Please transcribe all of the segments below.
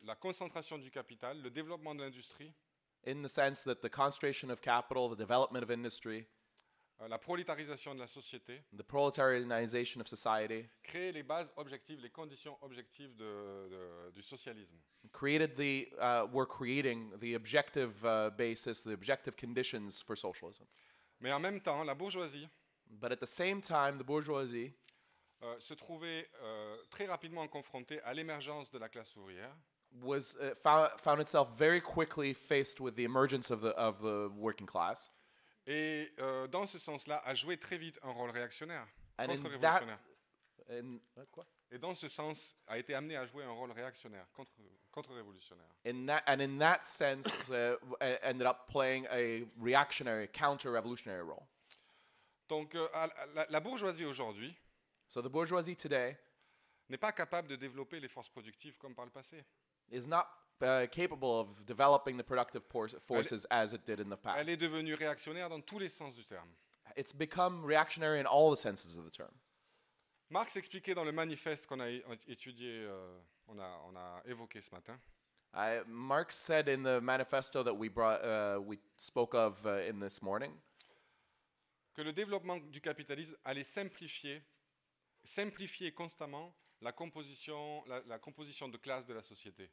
la concentration du capital, le développement de l'industrie, in the sense that the concentration of capital, the development of industry, la prolétarisation de la société, the proletarianization of society, créer les bases objectives, les conditions objectives du socialisme. were creating the objective basis, the objective conditions for socialism. Mais en même temps, la bourgeoisie But at the same time, the bourgeoisie se trouvait très rapidement confrontée à l'émergence de la classe ouvrière. was found itself very quickly faced with the emergence of the working class. Et dans ce sens-là, a joué très vite un rôle réactionnaire, And contre-révolutionnaire. quoi? Et dans ce sens, a été amené à jouer un rôle réactionnaire, contre-révolutionnaire. In that sense, ended up playing a reactionary, counter-revolutionary role. Donc la bourgeoisie aujourd'hui So the bourgeoisie today n'est pas capable de développer les forces productives comme par le passé. is not capable of developing the productive forces as it did in the past. Elle est devenue réactionnaire dans tous les sens du terme. It's become reactionary in all the senses of the term. Marx expliquait dans le manifeste qu'on a étudié, on a évoqué ce matin, Marx said in the manifesto that we spoke of in this morning que le développement du capitalisme allait simplifier constamment la composition de classe de la société.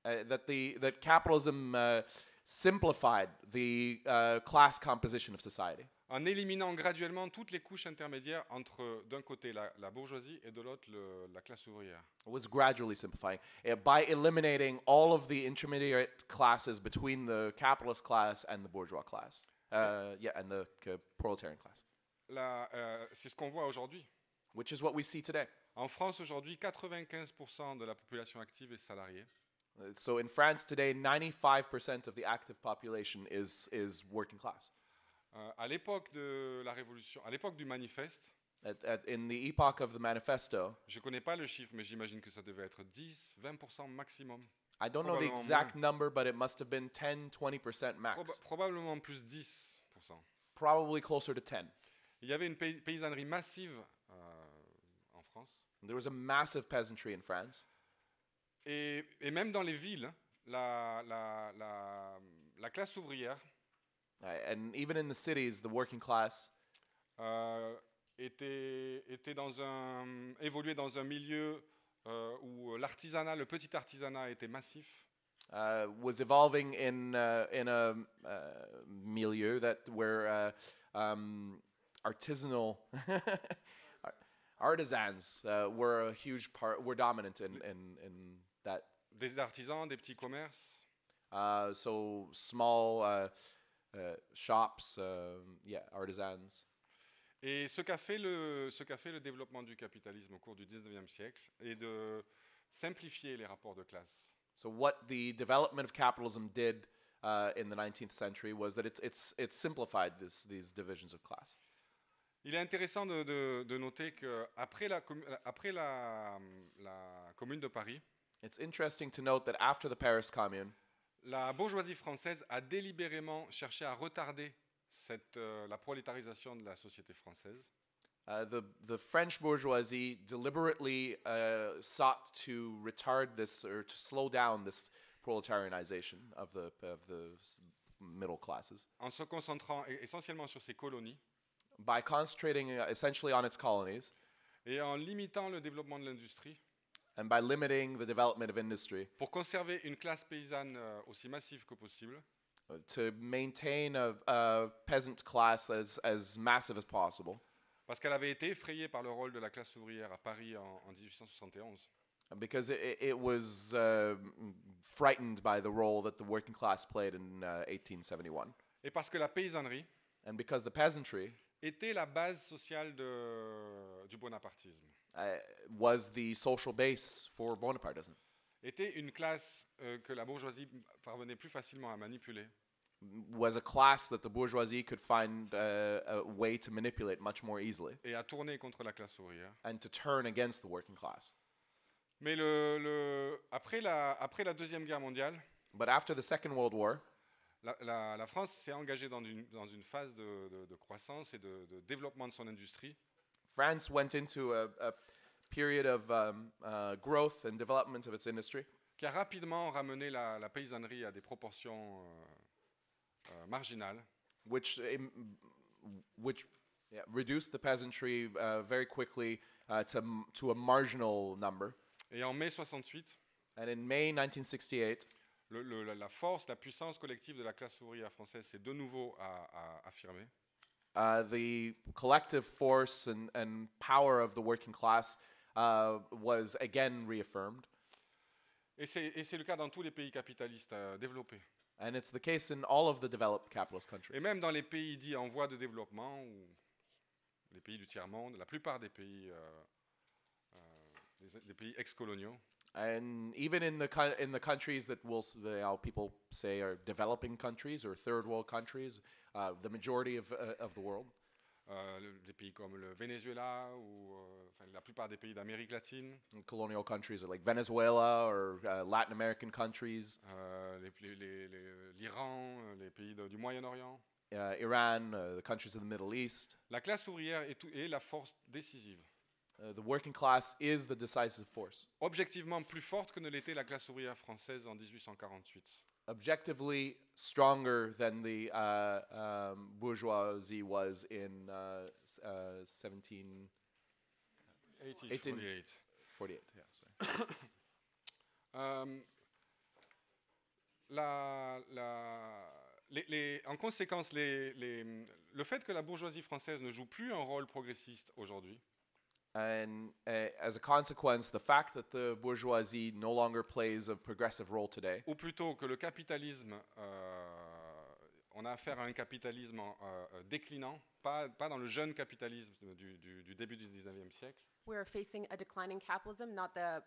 that capitalism simplified the class composition of society. En éliminant graduellement toutes les couches intermédiaires entre, d'un côté, la bourgeoisie et de l'autre, la classe ouvrière. It was gradually simplifying by eliminating all of the intermediate classes between the capitalist class and the bourgeois class. And the proletarian class. C'est ce qu'on voit aujourd'hui. Which is what we see today. En France aujourd'hui, 95% de la population active est salariée. So in France today, 95% of the active population is working class. À l'époque de la Révolution, à l'époque du manifeste, In the epoch of the manifesto, je ne connais pas le chiffre, mais j'imagine que ça devait être 10-20% maximum. I don't know the exact number, but it must have been 10-20% max. Probablement plus 10%. Probably closer to 10. Il y avait une paysannerie massive en France. There was a massive peasantry in France. Et même dans les villes, la classe ouvrière And even in the cities, the working class évoluait dans un milieu où l'artisanat, le petit artisanat était massif. Was evolving in a milieu where artisanal artisans were a huge part, were dominant in that. Des artisans, des petits commerces. So small shops, artisans. Et ce qu'a fait le développement du capitalisme au cours du 19e siècle est de simplifier les rapports de classe. So what the development of capitalism did in the 19th century was that it simplified these divisions of class. Il est intéressant de noter qu'après la Commune de Paris, it's interesting to note that after the Paris Commune, la bourgeoisie française a délibérément cherché à retarder la prolétarisation de la société française. The French bourgeoisie deliberately sought to retard this or to slow down this proletarianization of the middle classes. En se concentrant essentiellement sur ses colonies. By concentrating essentially on its colonies. Et en limitant le développement de l'industrie. And by limiting the development of industry. Pour conserver une classe paysanne aussi massive que possible. To maintain a peasant class as massive as possible. Parce qu'elle avait été effrayée par le rôle de la classe ouvrière à Paris en 1871. Because it was frightened by the role that the working class played in 1871. Et parce que la paysannerie and because the peasantry était la base sociale du bonapartisme. Was the social base for Bonapartism. Était une classe que la bourgeoisie parvenait plus facilement à manipuler. Was a class that the bourgeoisie could find a way to manipulate much more easily. Et à tourner contre la classe ouvrière. And to turn against the working class. Mais après la Deuxième Guerre mondiale, but after the Second World War, la France s'est engagée dans une phase de croissance et de développement de son industrie. France went into a period of growth and development of its industry. qui a rapidement ramené la paysannerie à des proportions marginales. which reduced the peasantry very quickly to a marginal number. Et en mai 68, And in May 1968, la force, la puissance collective de la classe ouvrière française s'est de nouveau affirmée. the collective force and power of the working class was again reaffirmed. Et c'est le cas dans tous les pays capitalistes développés. And it's the case in all of the developed capitalist Et countries. même dans les pays dits en voie de développement, ou les pays du tiers-monde, la plupart des pays, des pays ex-coloniaux, And even in the countries that people say are developing countries or third world countries, the majority of the world, des pays comme le Venezuela ou la plupart des pays d'Amérique latine, colonial countries are like Venezuela or Latin American countries, l'Iran, les pays du Moyen-Orient. Iran, the countries of the Middle East. La classe ouvrière est la force décisive. The working class is the decisive force. Objectivement plus forte que ne l'était la classe ouvrière française en 1848. Objectively stronger than the bourgeoisie was in 1848. 48. Yeah, sorry. En conséquence, le fait que la bourgeoisie française ne joue plus un rôle progressiste aujourd'hui, And as a consequence, the fact that the bourgeoisie no longer plays a progressive role today, ou plutôt que le capitalisme, on a affaire à un capitalisme déclinant, pas dans le jeune capitalisme du début du 19e siècle. We're facing a declining capitalism, not the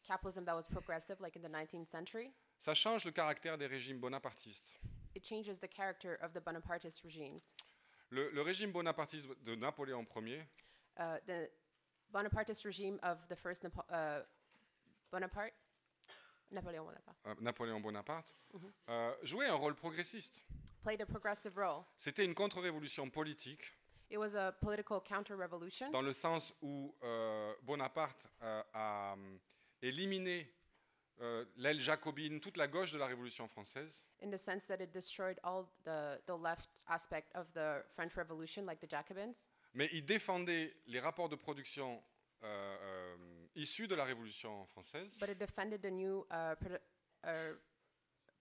capitalism that was progressive like in the 19th century. Ça change le caractère des régimes bonapartistes. It changes the character of the Bonapartist regimes. Le régime bonapartiste de Napoléon Ier, The Bonapartist regime of the first Napoléon Bonaparte, jouait un rôle progressiste. played a progressive role. C'était une contre-révolution politique, It was a political counter-revolution dans le sens où Bonaparte a éliminé l'aile jacobine, toute la gauche de la Révolution française, in the sense that it destroyed all the left aspect of the French Revolution, like the Jacobins, mais il défendait les rapports de production issus de la Révolution française, but it defended the new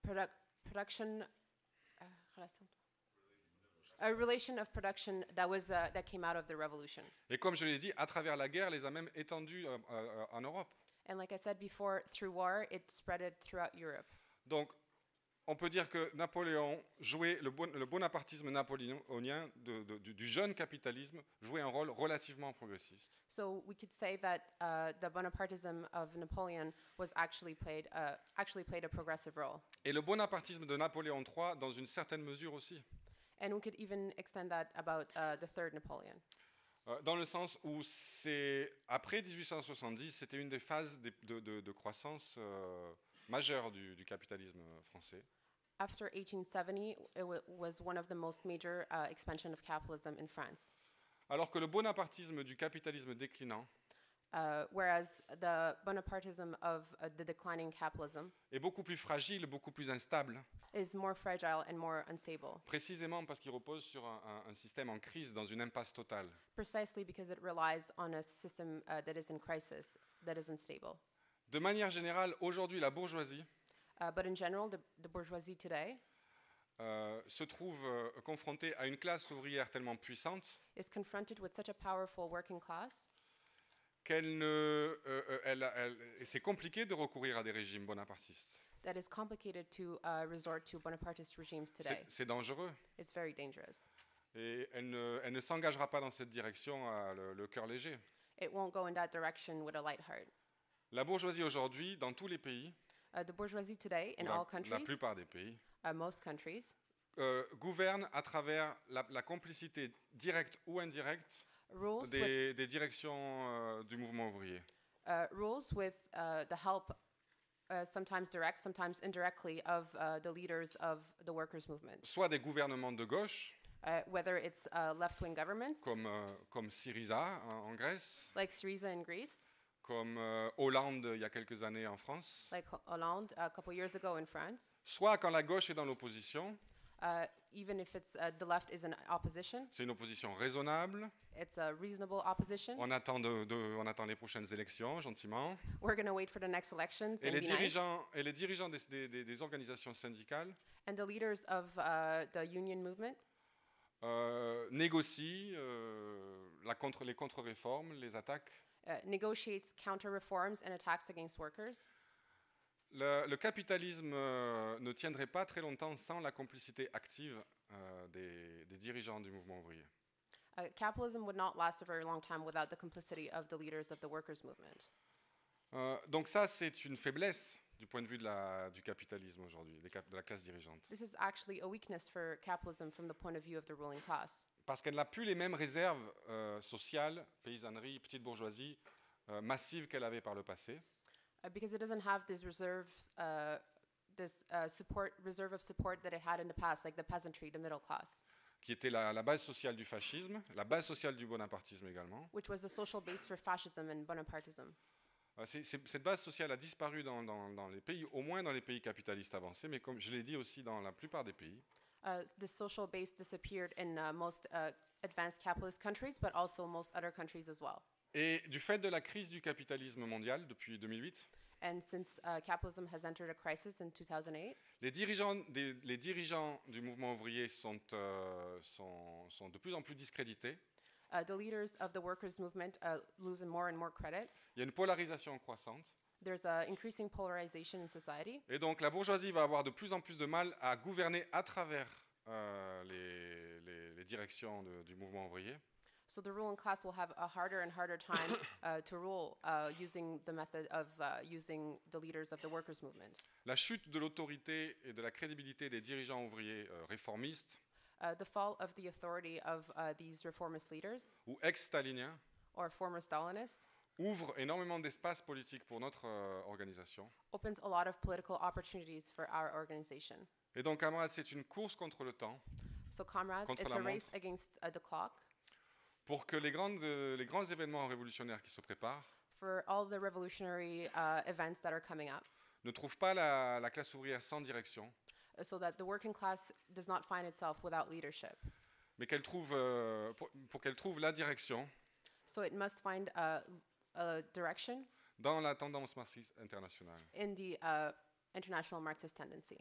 production a relation of production that came out of the revolution. et comme je l'ai dit, à travers la guerre, les a même étendus en Europe. And like I said before, through war, it spreaded throughout Europe. Donc, on peut dire que Napoléon jouait, le bonapartisme napoléonien du jeune capitalisme jouait un rôle relativement progressiste. So we could say that the Bonapartism of Napoleon was actually played a progressive role. Et le bonapartisme de Napoléon III, dans une certaine mesure aussi. And we could even extend that about the third Napoleon. Dans le sens où après 1870, c'était une des phases de croissance majeure du capitalisme français. After 1870, it was one of the most major expansion of capitalism in France. Alors que le bonapartisme du capitalisme déclinant Whereas the Bonapartism of the declining capitalism est beaucoup plus fragile, beaucoup plus instable, is more fragile and more unstable, précisément parce qu'il repose sur un système en crise, dans une impasse totale. precisely because it relies on a system that is in crisis, that is unstable. De manière générale, aujourd'hui, la bourgeoisie But in general, the bourgeoisie today se trouve confrontée à une classe ouvrière tellement puissante is confronted with such a powerful working class et c'est compliqué de recourir à des régimes bonapartistes. that is complicated to resort to Bonapartist regimes today. C'est dangereux. It's very dangerous. Et elle ne s'engagera pas dans cette direction le cœur léger. It won't go in that direction with a light heart. La bourgeoisie aujourd'hui, dans tous les pays, The bourgeoisie today, in all la countries, plupart des pays, most countries, gouverne à travers la complicité directe ou indirecte rules des directions du mouvement ouvrier. with the help, sometimes direct, sometimes indirectly, of the leaders of the workers' movement. Soit des gouvernements de gauche, Whether it's left-wing governments, comme Syriza en Grèce, like Syriza in Greece, comme Hollande il y a quelques années en France, like Hollande a couple years ago in France. soit quand la gauche est dans l'opposition, Even if it's the left is in opposition, c'est une opposition raisonnable, it's a reasonable opposition. on attend, on attend les prochaines élections gentiment, We're going to wait for the next elections et and les be nice. dirigeants des organisations syndicales And the leaders of the union movement négocient les contre-réformes, les attaques. negotiates counter-reforms and attacks against workers. Le capitalisme ne tiendrait pas très longtemps sans la complicité active des dirigeants du mouvement ouvrier. Capitalism would not last a very long time without the complicity of the leaders of the workers' movement. Donc ça, c'est une faiblesse du point de vue du capitalisme aujourd'hui, de la classe dirigeante. This is actually a weakness for capitalism from the point of view of the ruling class. Parce qu'elle n'a plus les mêmes réserves sociales, paysannerie, petite bourgeoisie, massives qu'elle avait par le passé. Because it doesn't have this reserve of support that it had in the past, like the peasantry, the middle class, Qui était la base sociale du fascisme, la base sociale du bonapartisme également. which was the social base for fascism and Bonapartism. Cette base sociale a disparu dans les pays, au moins dans les pays capitalistes avancés, mais comme je l'ai dit aussi dans la plupart des pays. This social base disappeared in most advanced capitalist countries, but also most other countries as well. Et du fait de la crise du capitalisme mondial depuis 2008, And since capitalism has entered a crisis in 2008, les dirigeants du mouvement ouvrier sont de plus en plus discrédités. the leaders of the workers' movement lose more and more credit. Il y a une polarisation croissante. There's increasing polarization in society. Et donc la bourgeoisie va avoir de plus en plus de mal à gouverner à travers les directions du mouvement ouvrier. So the ruling class will have a harder and harder time to rule using the method of using the leaders of the workers' movement. La chute de l'autorité et de la crédibilité des dirigeants ouvriers réformistes The fall of the authority of these reformist leaders ou ex-staliniens or former Stalinists ouvre énormément d'espace politique pour notre organisation. opens a lot of political opportunities for our organization. Et donc, camarades, c'est une course contre le temps So comrades, Contre it's la a race against the clock pour que les grands événements révolutionnaires qui se préparent for all the revolutionary events that are coming up, ne trouvent pas la classe ouvrière sans direction, so that the working class does not find itself without leadership. mais qu'elle trouve, pour qu'elle trouve la direction So it must find a direction dans la tendance marxiste internationale. in the international Marxist tendency.